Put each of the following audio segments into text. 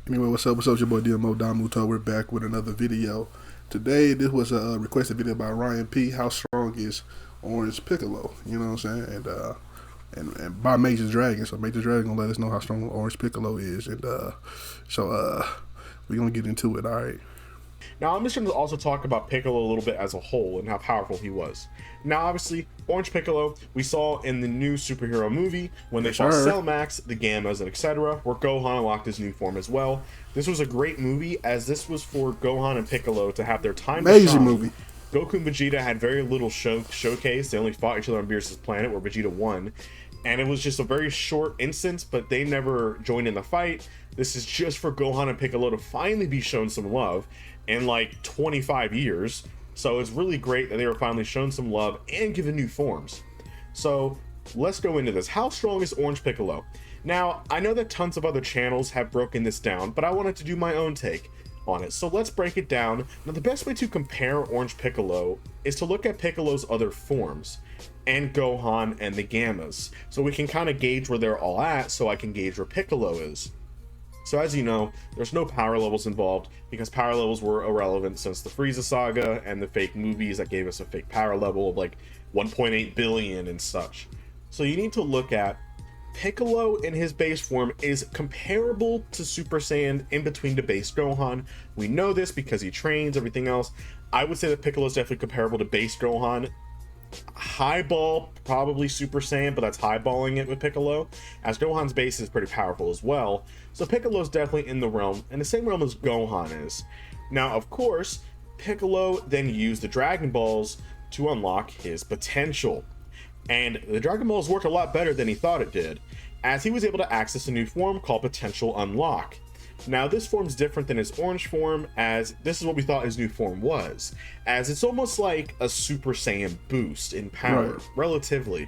Anyway, what's up? What's up? It's your boy Domuto. We're back with another video. Today, this was a requested video by Ryan P. How strong is Orange Piccolo? You know what I'm saying? And by MajorDragon. So MajorDragon gonna let us know how strong Orange Piccolo is. So we're gonna get into it. All right. Now, I'm just going to also talk about Piccolo a little bit as a whole and how powerful he was. Now, obviously, Orange Piccolo, we saw in the new superhero movie when they fought Cell Max, the Gammas, and etc., where Gohan unlocked his new form as well. This was a great movie, as this was for Gohan and Piccolo to have their time to Amazing shine. movie. Goku and Vegeta had very little showcase. They only fought each other on Beerus' planet, where Vegeta won. And it was just a very short instance, but they never joined in the fight. This is just for Gohan and Piccolo to finally be shown some love in like 25 years. So it's really great that they were finally shown some love and given new forms. So let's go into this. How strong is Orange Piccolo? Now, I know that tons of other channels have broken this down, but I wanted to do my own take on it. So let's break it down. Now, the best way to compare Orange Piccolo is to look at Piccolo's other forms and Gohan and the Gammas. So we can kind of gauge where they're all at, so I can gauge where Piccolo is. So as you know, there's no power levels involved because power levels were irrelevant since the Frieza saga and the fake movies that gave us a fake power level of like 1.8 billion and such. So you need to look at Piccolo in his base form is comparable to Super Saiyan in between to base Gohan. We know this because he trains, everything else. I would say that Piccolo is definitely comparable to base Gohan. Highball, probably Super Saiyan, but that's highballing it with Piccolo, as Gohan's base is pretty powerful as well. So Piccolo's definitely in the realm, and the same realm as Gohan is. Now, of course, Piccolo then used the Dragon Balls to unlock his potential. And the Dragon Balls worked a lot better than he thought it did, as he was able to access a new form called Potential Unlock. Now, this form's different than his orange form, as this is what we thought his new form was, as it's almost like a Super Saiyan boost in power, relatively,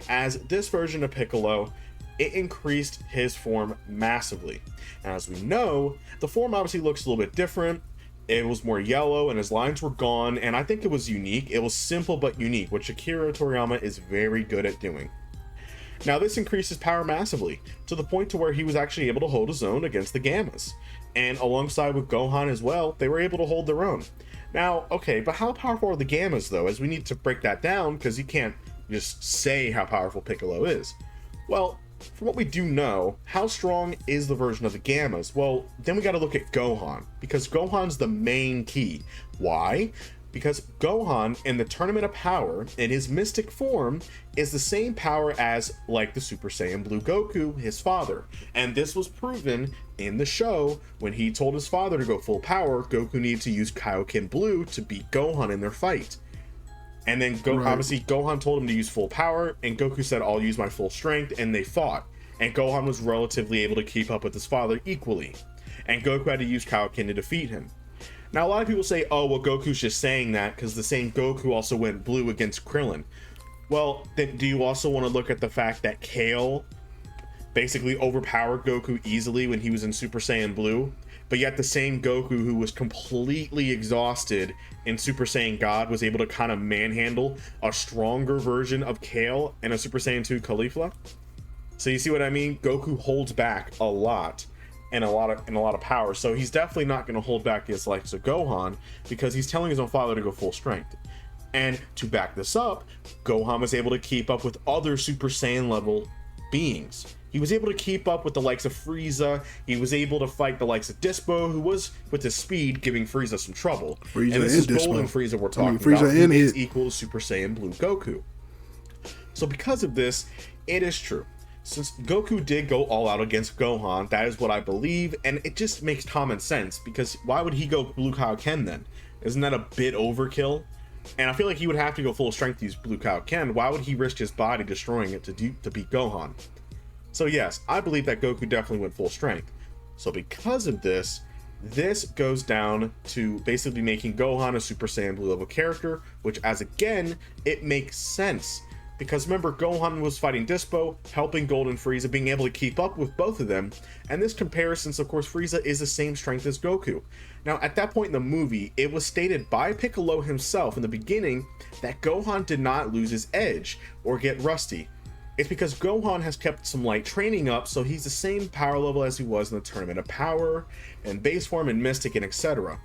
as this version of Piccolo, it increased his form massively. Now, as we know, the form obviously looks a little bit different. It was more yellow and his lines were gone, and I think it was unique. It was simple but unique, which Akira Toriyama is very good at doing. Now, this increased his power massively, to the point to where he was actually able to hold his own against the Gammas. And alongside with Gohan as well, they were able to hold their own. Now, okay, but how powerful are the Gammas though? As we need to break that down, because you can't just say how powerful Piccolo is. Well, from what we do know, how strong is the version of the Gammas? Well, then we gotta look at Gohan, because Gohan's the main key. Why? Because Gohan, in the Tournament of Power, in his mystic form, is the same power as, like, the Super Saiyan Blue Goku, his father. And this was proven in the show when he told his father to go full power. Goku needed to use Kaioken Blue to beat Gohan in their fight. And then, obviously, Gohan told him to use full power, and Goku said, I'll use my full strength, and they fought. And Gohan was relatively able to keep up with his father equally. And Goku had to use Kaioken to defeat him. Now, a lot of people say, oh, well, Goku's just saying that because the same Goku also went blue against Krillin. Well, then do you also want to look at the fact that Kale basically overpowered Goku easily when he was in Super Saiyan Blue? But yet the same Goku who was completely exhausted in Super Saiyan God was able to kind of manhandle a stronger version of Kale in a Super Saiyan 2 Caulifla? So you see what I mean? Goku holds back a lot. And a lot of power, so he's definitely not going to hold back his likes of Gohan because he's telling his own father to go full strength. And to back this up, Gohan was able to keep up with other Super Saiyan level beings. He was able to keep up with the likes of Frieza. He was able to fight the likes of Dispo, who was, with his speed, giving Frieza some trouble. And this is Golden Frieza we're talking about. He is equal to Super Saiyan Blue Goku. So because of this, it is true. Since Goku did go all out against Gohan, that is what I believe, and it just makes common sense, because why would he go Blue Kaioken then? Isn't that a bit overkill? And I feel like he would have to go full strength to use Blue Kaioken. Why would he risk his body destroying it to beat Gohan? So yes, I believe that Goku definitely went full strength. So because of this, this goes down to basically making Gohan a Super Saiyan Blue level character, which, as again, it makes sense. Because remember, Gohan was fighting Dispo, helping Golden Frieza, being able to keep up with both of them. And this comparison, of course, Frieza is the same strength as Goku. Now, at that point in the movie, it was stated by Piccolo himself in the beginning that Gohan did not lose his edge or get rusty. It's because Gohan has kept some light training up, so he's the same power level as he was in the Tournament of Power, and base form, and Mystic, and etc.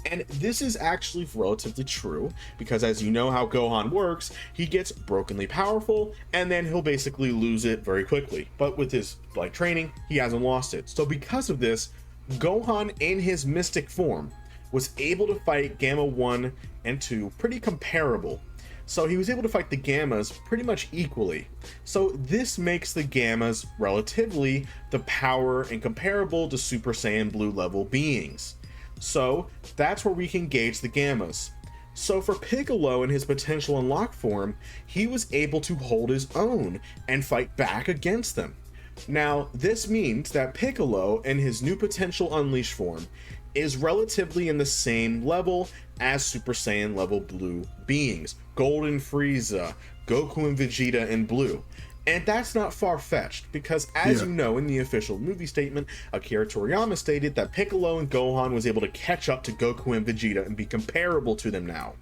And this is actually relatively true, because as you know how Gohan works, he gets brokenly powerful, and then he'll basically lose it very quickly. But with his light training, he hasn't lost it. So because of this, Gohan in his Mystic form was able to fight Gamma 1 and 2 pretty comparable. So he was able to fight the Gammas pretty much equally. So this makes the Gammas relatively the power and comparable to Super Saiyan Blue level beings. So that's where we can gauge the Gammas. So for Piccolo in his potential unlock form, he was able to hold his own and fight back against them. Now this means that Piccolo in his new potential unleashed form is relatively in the same level as Super Saiyan level Blue beings, Golden Frieza, Goku and Vegeta in Blue. And that's not far-fetched, because as you know, in the official movie statement, Akira Toriyama stated that Piccolo and Gohan was able to catch up to Goku and Vegeta and be comparable to them now.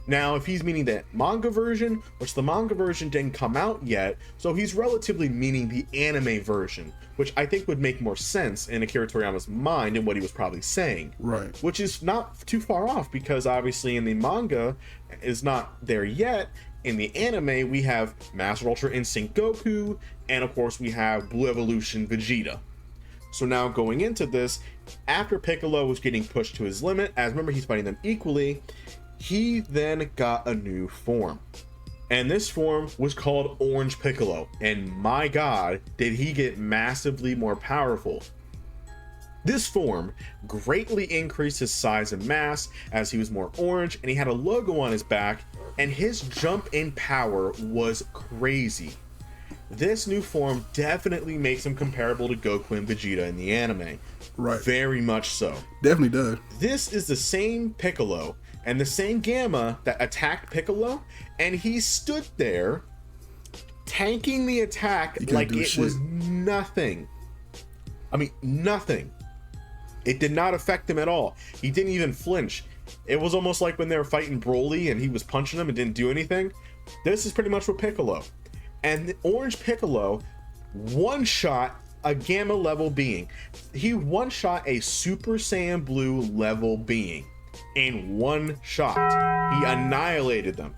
Now, if he's meaning the manga version, which the manga version didn't come out yet, so he's relatively meaning the anime version, which I think would make more sense in Akira Toriyama's mind and what he was probably saying. Right. Which is not too far off, because obviously in the manga is not there yet. In the anime, we have Master Ultra Instinct Goku, and of course we have Blue Evolution Vegeta. So now going into this, after Piccolo was getting pushed to his limit, as remember he's fighting them equally, he then got a new form. And this form was called Orange Piccolo, and my god, did he get massively more powerful. This form greatly increased his size and mass as he was more orange, and he had a logo on his back, and his jump in power was crazy. This new form definitely makes him comparable to Goku and Vegeta in the anime. Right. Very much so. Definitely does. This is the same Piccolo and the same Gamma that attacked Piccolo, and he stood there tanking the attack like it was nothing. I mean, nothing. It did not affect him at all. He didn't even flinch. It was almost like when they were fighting Broly and he was punching him and didn't do anything. This is pretty much what Piccolo. And the Orange Piccolo one-shot a Gamma level being. He one-shot a Super Saiyan Blue level being in one shot. He annihilated them.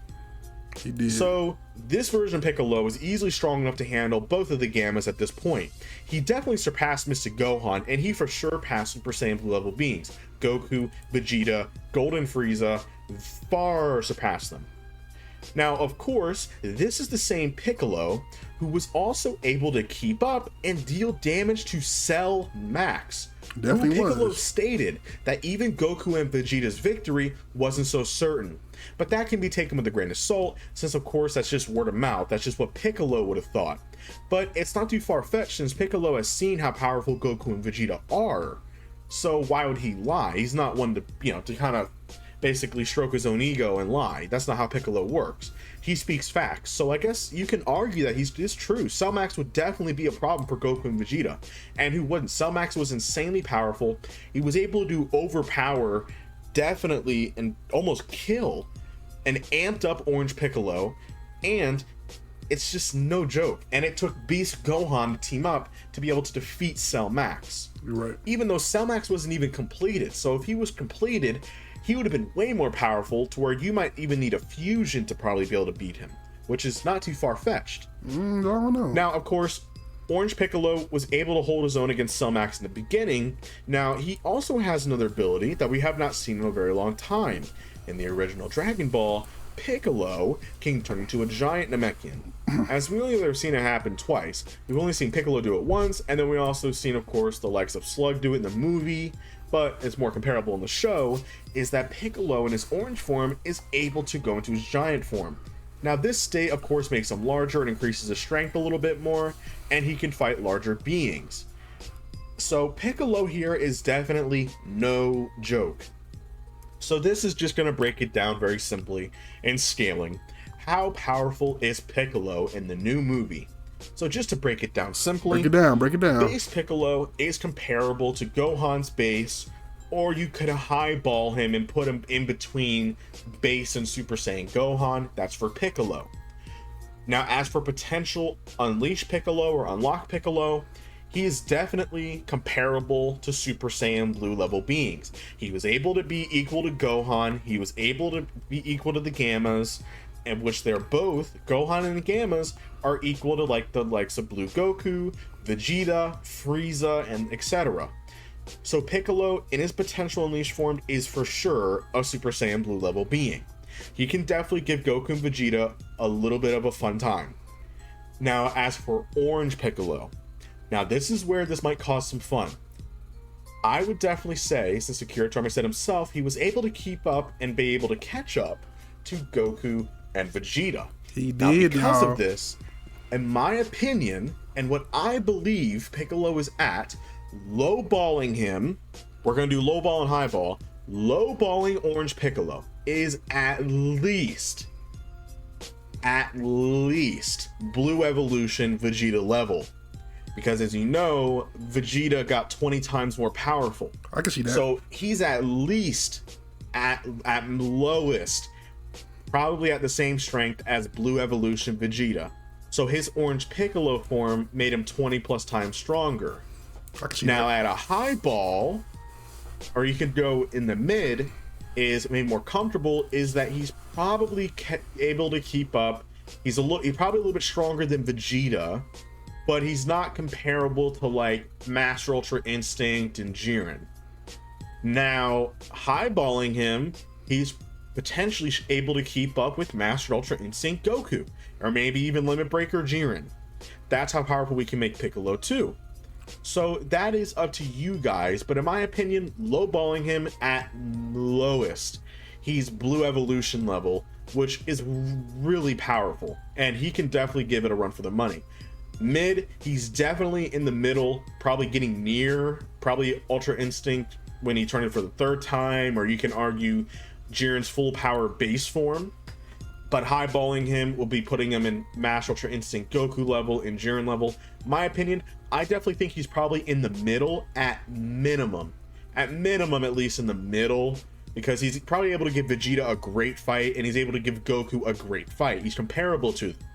He did. So this version of Piccolo was easily strong enough to handle both of the Gammas at this point. He definitely surpassed Mystic Gohan, and he for sure passed Super Saiyan Blue level beings. Goku, Vegeta, Golden Frieza far surpassed them. Now, of course, this is the same Piccolo who was also able to keep up and deal damage to Cell Max. Definitely Piccolo was. stated that even Goku and Vegeta's victory wasn't so certain. But that can be taken with a grain of salt, since of course that's just word of mouth. That's just what Piccolo would have thought. But it's not too far-fetched, since Piccolo has seen how powerful Goku and Vegeta are. So why would he lie? He's not one to, to kind of basically stroke his own ego and lie. That's not how Piccolo works. He speaks facts. So I guess you can argue that it's true. Cell Max would definitely be a problem for Goku and Vegeta. And who wouldn't? Cell Max was insanely powerful. He was able to overpower, definitely, and almost kill an amped up Orange Piccolo. And it's just no joke. And it took Beast Gohan to team up to be able to defeat Cell Max. You're right. Even though Cell Max wasn't even completed. So if he was completed, he would have been way more powerful, to where you might even need a fusion to probably be able to beat him, which is not too far-fetched. I don't know. Now, of course, Orange Piccolo was able to hold his own against Cell Max in the beginning. Now, he also has another ability that we have not seen in a very long time. In the original Dragon Ball, Piccolo can turn into a giant Namekian. As we only ever seen it happen twice. We've only seen Piccolo do it once, and then we also seen, of course, the likes of Slug do it in the movie, but it's more comparable in the show, is that Piccolo in his orange form is able to go into his giant form. Now this state of course makes him larger and increases his strength a little bit more, and he can fight larger beings. So Piccolo here is definitely no joke. So this is just going to break it down very simply in scaling. How powerful is Piccolo in the new movie? So just to break it down simply, break it down. Base Piccolo is comparable to Gohan's base, or you could highball him and put him in between base and Super Saiyan Gohan. That's for Piccolo. Now, as for potential Unleash Piccolo or Unlock Piccolo, he is definitely comparable to Super Saiyan Blue level beings. He was able to be equal to Gohan. He was able to be equal to the Gammas, in which they're both, Gohan and the Gammas, are equal to like the likes of Blue Goku, Vegeta, Frieza, and etc. So Piccolo, in his potential Unleashed form, is for sure a Super Saiyan Blue level being. He can definitely give Goku and Vegeta a little bit of a fun time. Now, as for Orange Piccolo, now this is where this might cause some fun. I would definitely say, since Akira Toriyama said himself, he was able to keep up and be able to catch up to Goku and Vegeta. He did, now, because y'all. of this, in my opinion, and what I believe Piccolo is at, lowballing him, we're going to do lowball and highball, lowballing Orange Piccolo is at least Blue Evolution Vegeta level. Because as you know, Vegeta got 20 times more powerful. I can see that. So he's at least at lowest, probably at the same strength as Blue Evolution Vegeta. So his Orange Piccolo form made him 20 plus times stronger. I can see Now that. at a highball, or you could go in the mid, is maybe more comfortable, is that he's probably able to keep up. He's probably a little bit stronger than Vegeta, but he's not comparable to like Master Ultra Instinct and Jiren. Now, highballing him, he's potentially able to keep up with Master Ultra Instinct Goku, or maybe even Limit Breaker Jiren. That's how powerful we can make Piccolo too. So that is up to you guys, but in my opinion, lowballing him at lowest, he's Blue Evolution level, which is really powerful, and he can definitely give it a run for the money. Mid, he's definitely in the middle, probably getting near, probably Ultra Instinct when he turned it for the third time, or you can argue Jiren's full power base form. But highballing him will be putting him in Master Ultra Instinct Goku level, in Jiren level. My opinion, I definitely think he's probably in the middle at minimum. At minimum, at least in the middle, because he's probably able to give Vegeta a great fight, and he's able to give Goku a great fight. He's comparable to them.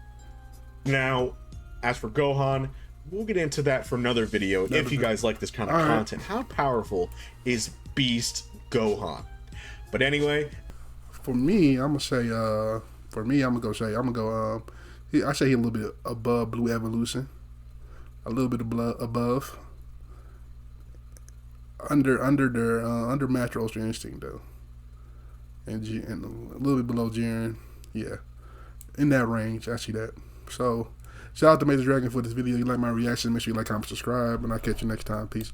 Now, as for Gohan, we'll get into that for another video if you guys like this kind of content. How powerful is Beast Gohan? But anyway, For me, I'm gonna say. I say he a little bit above Blue Evolution, a little bit above, under Master Ultra Instinct though, and a little bit below Jiren. Yeah, in that range, I see that. So, shout out to MajorDragon for this video. You like my reaction? Make sure you like, comment, subscribe, and I'll catch you next time. Peace.